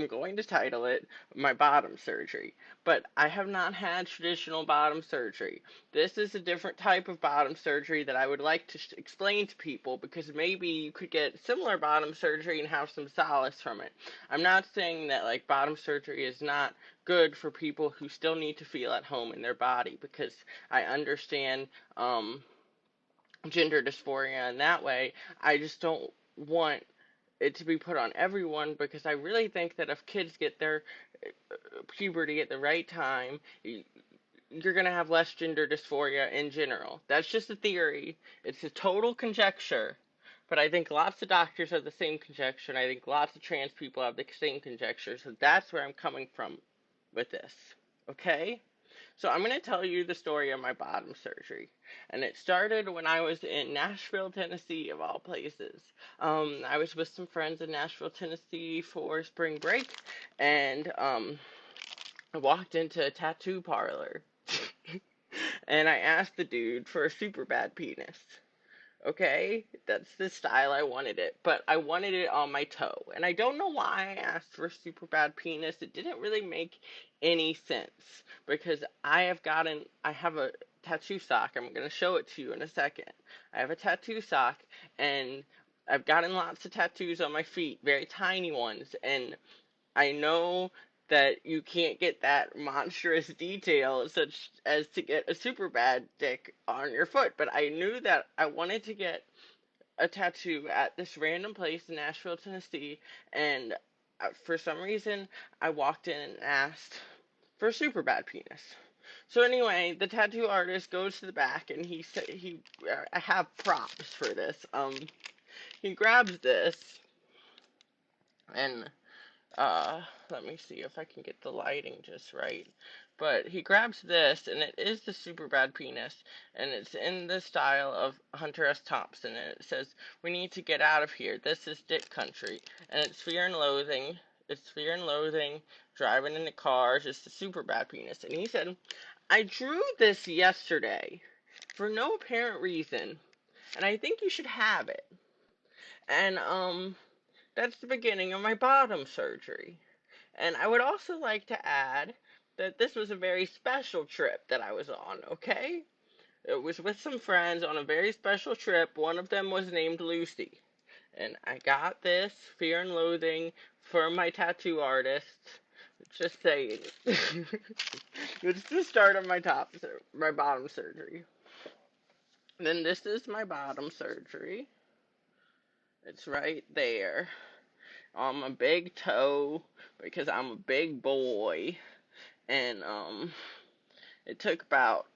I'm going to title it my bottom surgery. But I have not had traditional bottom surgery. This is a different type of bottom surgery that I would like to explain to people because maybe you could get similar bottom surgery and have some solace from it. I'm not saying that like bottom surgery is not good for people who still need to feel at home in their body because I understand gender dysphoria in that way. I just don't want it to be put on everyone because I really think that if kids get their puberty at the right time, you're going to have less gender dysphoria in general. That's just a theory. It's a total conjecture. But I think lots of doctors have the same conjecture, and I think lots of trans people have the same conjecture. So that's where I'm coming from with this. Okay? So I'm going to tell you the story of my bottom surgery. And it started when I was in Nashville, Tennessee, of all places. I was with some friends in Nashville, Tennessee for spring break, and I walked into a tattoo parlor. And I asked the dude for a super bad penis. Okay, that's the style I wanted it, but I wanted it on my toe. And I don't know why I asked for a super bad penis. It didn't really make any sense because I have a tattoo sock. I'm going to show it to you in a second. I have a tattoo sock and I've gotten lots of tattoos on my feet, very tiny ones, and I know that you can't get that monstrous detail such as to get a super bad dick on your foot, but I knew that I wanted to get a tattoo at this random place in Nashville, Tennessee, and for some reason I walked in and asked for a super bad penis. So anyway, the tattoo artist goes to the back and he said I have props for this. He grabs this and let me see if I can get the lighting just right. But he grabs this, and it is the super bad penis, and it's in the style of Hunter S. Thompson, and it says, "We need to get out of here. This is dick country." And it's Fear and Loathing. It's Fear and Loathing, driving in the cars. It's the super bad penis. And he said, "I drew this yesterday for no apparent reason, and I think you should have it." And, that's the beginning of my bottom surgery. And I would also like to add that this was a very special trip that I was on, okay? It was with some friends on a very special trip. One of them was named Lucy. And I got this Fear and Loathing from my tattoo artist. Just saying. It's the start of my bottom surgery. Then this is my bottom surgery. It's right there on my big toe because I'm a big boy. And it took about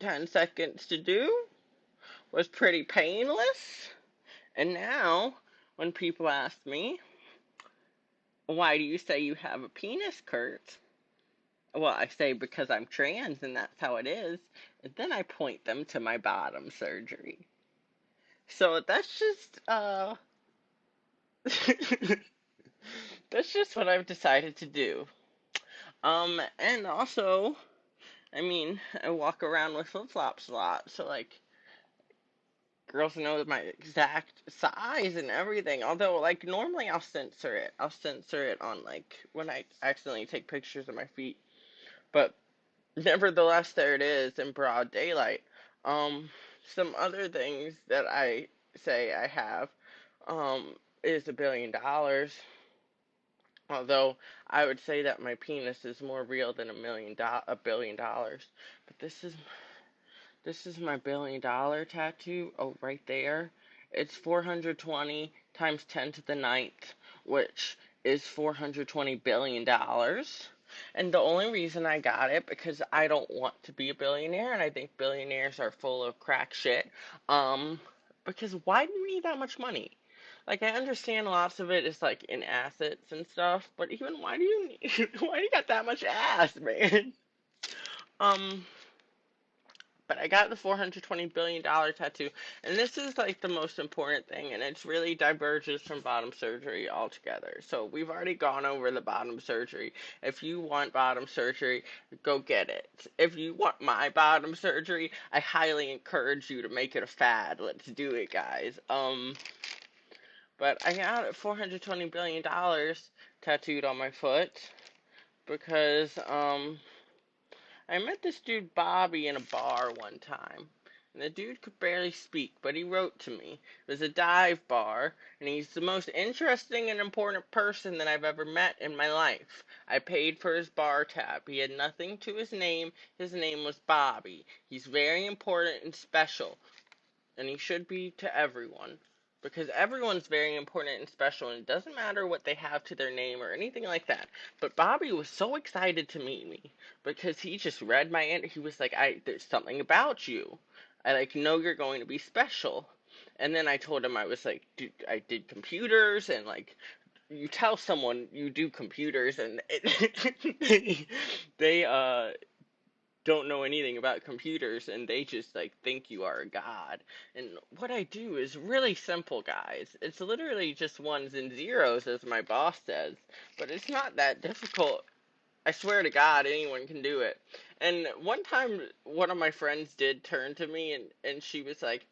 10 seconds to do, was pretty painless. And now when people ask me, "Why do you say you have a penis, Kurt?" Well, I say because I'm trans and that's how it is, and then I point them to my bottom surgery. So that's just that's just what I've decided to do. And also, I mean, I walk around with flip-flops a lot, so like girls know my exact size and everything. Although, like, normally I'll censor it. I'll censor it on, like, when I accidentally take pictures of my feet. But nevertheless, there it is in broad daylight. Some other things that I say I have, is $1 billion. Although I would say that my penis is more real than $1 billion. But this is my $1 billion tattoo. Oh, right there. It's 420 times 10 to the ninth, which is $420 billion. And the only reason I got it because I don't want to be a billionaire, and I think billionaires are full of crack shit. Because why do you need that much money? Like, I understand lots of it is like in assets and stuff, but even why do you why do you got that much ass, man? Um, but I got the $420 billion tattoo, and this is like the most important thing, and it's really diverges from bottom surgery altogether. So we've already gone over the bottom surgery. If you want bottom surgery, go get it. If you want my bottom surgery, I highly encourage you to make it a fad. Let's do it, guys. But I got $420 billion tattooed on my foot because I met this dude Bobby in a bar one time. And the dude could barely speak, but he wrote to me. It was a dive bar, and he's the most interesting and important person that I've ever met in my life. I paid for his bar tab. He had nothing to his name. His name was Bobby. He's very important and special, and he should be to everyone. Because everyone's very important and special, and it doesn't matter what they have to their name or anything like that. But Bobby was so excited to meet me because he just read my he was like, there's something about you. I like know you're going to be special. And then I told him I was like, dude, I did computers and like you tell someone you do computers and they don't know anything about computers and they just like think you are a god. And what I do is really simple, guys. It's literally just ones and zeros as my boss says, but it's not that difficult. I swear to God, anyone can do it. And one time, one of my friends did turn to me and she was like,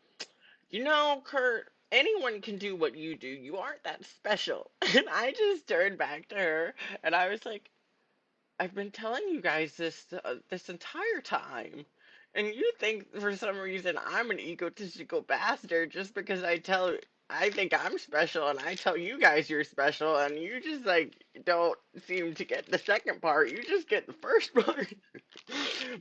you know, Kurt, anyone can do what you do. You aren't that special. And I just turned back to her and I was like, I've been telling you guys this entire time. And you think for some reason I'm an egotistical bastard just because I think I'm special and I tell you guys you're special and you just like don't seem to get the second part. You just get the first part.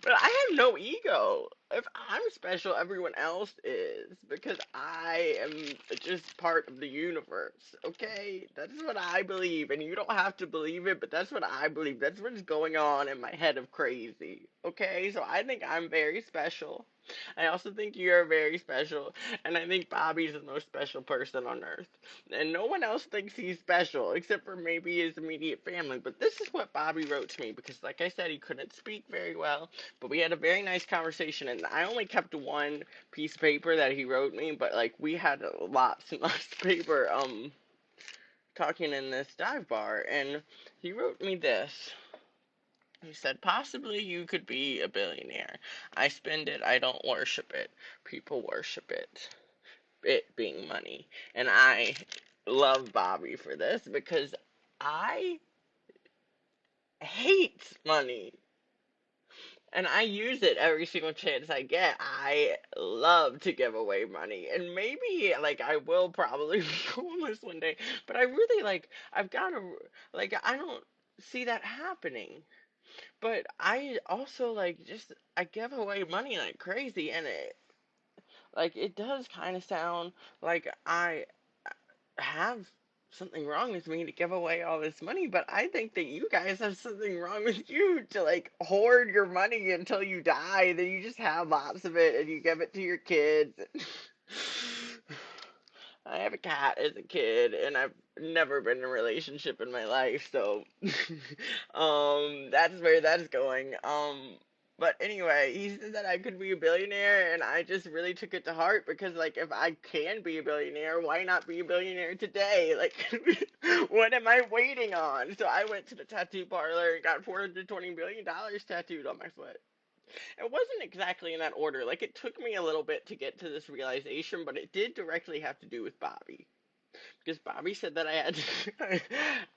But I have no ego. If I'm special, everyone else is because I am just part of the universe. Okay, that's what I believe, and you don't have to believe it, but that's what I believe. That's what's going on in my head of crazy. Okay, so I think I'm very special. I also think you're very special, and I think Bobby's the most special person on earth. And no one else thinks he's special, except for maybe his immediate family. But this is what Bobby wrote to me, because like I said, he couldn't speak very well, but we had a very nice conversation, and I only kept one piece of paper that he wrote me, but like we had lots and lots of paper, talking in this dive bar, and he wrote me this. He said, possibly you could be a billionaire. I spend it, I don't worship it. People worship it. It being money. And I love Bobby for this because I hate money. And I use it every single chance I get. I love to give away money. And maybe, like, I will probably be homeless one day. But I really, like, I've got to, like, I don't see that happening. But I also like just I give away money like crazy, and it does kind of sound like I have something wrong with me to give away all this money, but I think that you guys have something wrong with you to like hoard your money until you die, then you just have lots of it and you give it to your kids. I have a cat as a kid, and I've never been in a relationship in my life, so that's where that's going. But anyway, he said that I could be a billionaire, and I just really took it to heart because, like, if I can be a billionaire, why not be a billionaire today? Like, what am I waiting on? So I went to the tattoo parlor and got $420 billion tattooed on my foot. It wasn't exactly in that order. Like, it took me a little bit to get to this realization, but it did directly have to do with Bobby. Because Bobby said that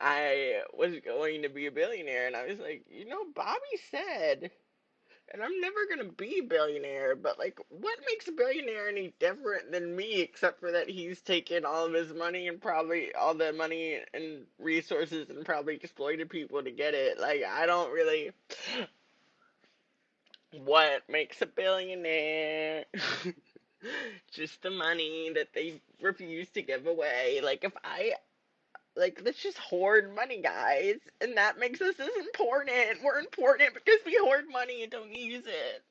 I was going to be a billionaire, and I was like, Bobby said, and I'm never gonna be a billionaire, but like, what makes a billionaire any different than me, except for that he's taken all of his money and probably all the money and resources and probably exploited people to get it. Like, I don't really. What makes a billionaire? Just the money that they refuse to give away. Like, if I, like, let's just hoard money, guys. And that makes us as important. We're important because we hoard money and don't use it.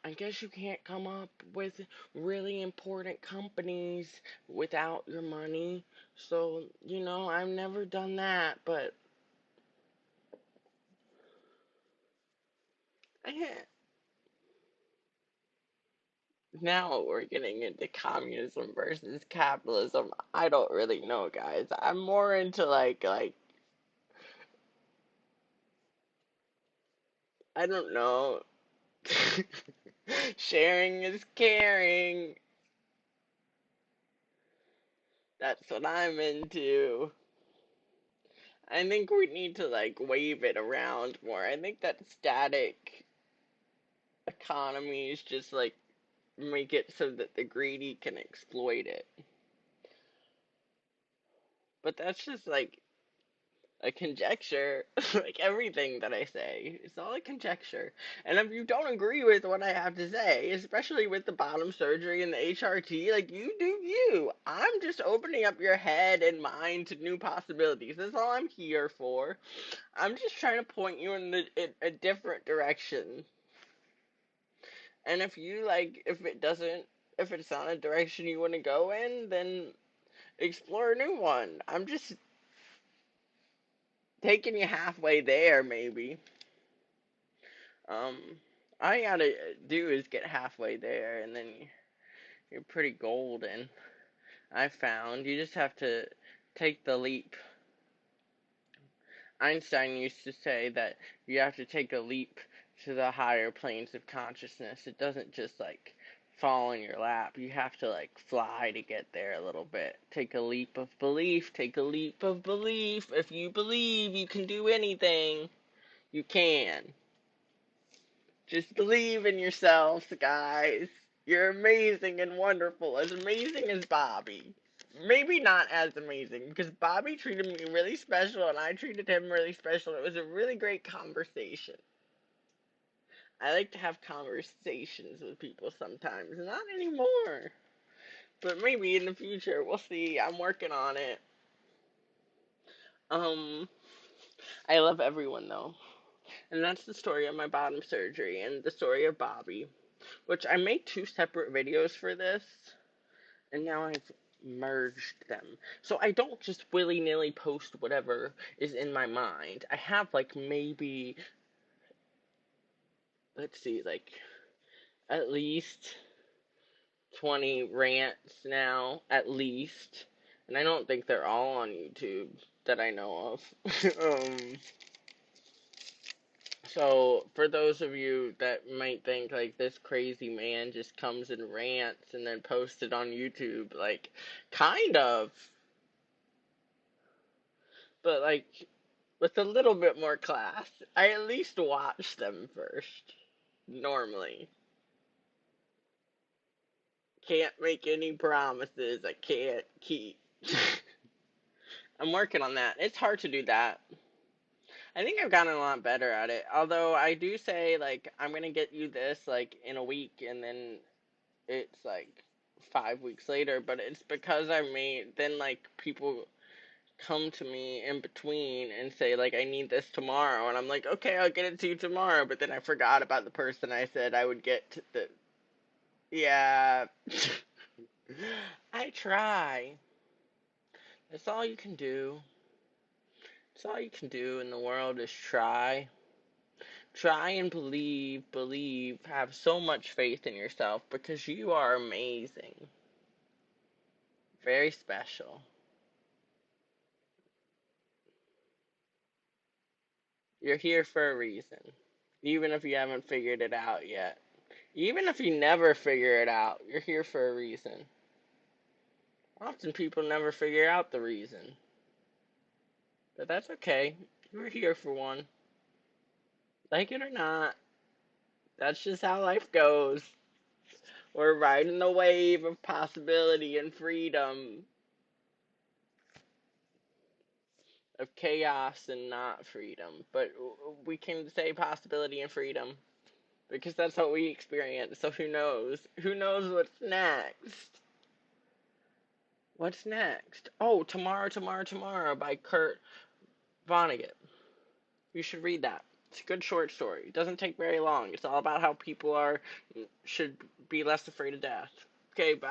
I guess you can't come up with really important companies without your money. So, I've never done that, but I, now we're getting into communism versus capitalism. I don't really know, guys. I'm more into like I don't know. Sharing is caring. That's what I'm into. I think we need to like wave it around more. I think that static economies just like make it so that the greedy can exploit it. But that's just like a conjecture. Like everything that I say, it's all a conjecture. And if you don't agree with what I have to say, especially with the bottom surgery and the HRT, like you do you. I'm just opening up your head and mind to new possibilities. That's all I'm here for. I'm just trying to point you in a different direction. And if you like, if it's not a direction you want to go in, then explore a new one. I'm just taking you halfway there, maybe. Um, all you gotta do is get halfway there, and then you're pretty golden. I found you just have to take the leap. Einstein used to say that you have to take a leap to the higher planes of consciousness. It doesn't just like fall in your lap. You have to like fly to get there a little bit. Take a leap of belief. Take a leap of belief. If you believe you can do anything, you can. Just believe in yourselves, guys. You're amazing and wonderful. As amazing as Bobby. Maybe not as amazing, because Bobby treated me really special and I treated him really special. It was a really great conversation. I like to have conversations with people sometimes. Not anymore. But maybe in the future. We'll see. I'm working on it. Um, I love everyone though. And that's the story of my bottom surgery and the story of Bobby. Which I made two separate videos for this, and now I've merged them. So I don't just willy-nilly post whatever is in my mind. I have like maybe, let's see, like at least 20 rants now, at least. And I don't think they're all on YouTube that I know of. So, for those of you that might think, like, this crazy man just comes and rants and then posts it on YouTube, like, kind of. But, like, with a little bit more class. I at least watch them first. Normally. Can't make any promises I can't keep. I'm working on that. It's hard to do that. I think I've gotten a lot better at it. Although I do say, like, I'm gonna get you this, like, in a week, and then it's like 5 weeks later, but it's because I made then like people come to me in between and say like I need this tomorrow, and I'm like, okay, I'll get it to you tomorrow, but then I forgot about the person I said I would get to the yeah. I try. That's all you can do. That's all you can do in the world is try. Try and believe, have so much faith in yourself because you are amazing. Very special. You're here for a reason. Even if you haven't figured it out yet. Even if you never figure it out, you're here for a reason. Often people never figure out the reason. But that's okay. You're here for one. Like it or not, that's just how life goes. We're riding the wave of possibility and freedom, of chaos and not freedom. But we can say possibility and freedom because that's what we experience. So who knows? Who knows what's next? What's next? Oh, Tomorrow by Kurt Vonnegut. You should read that. It's a good short story. It doesn't take very long. It's all about how people should be less afraid of death. Okay, bye.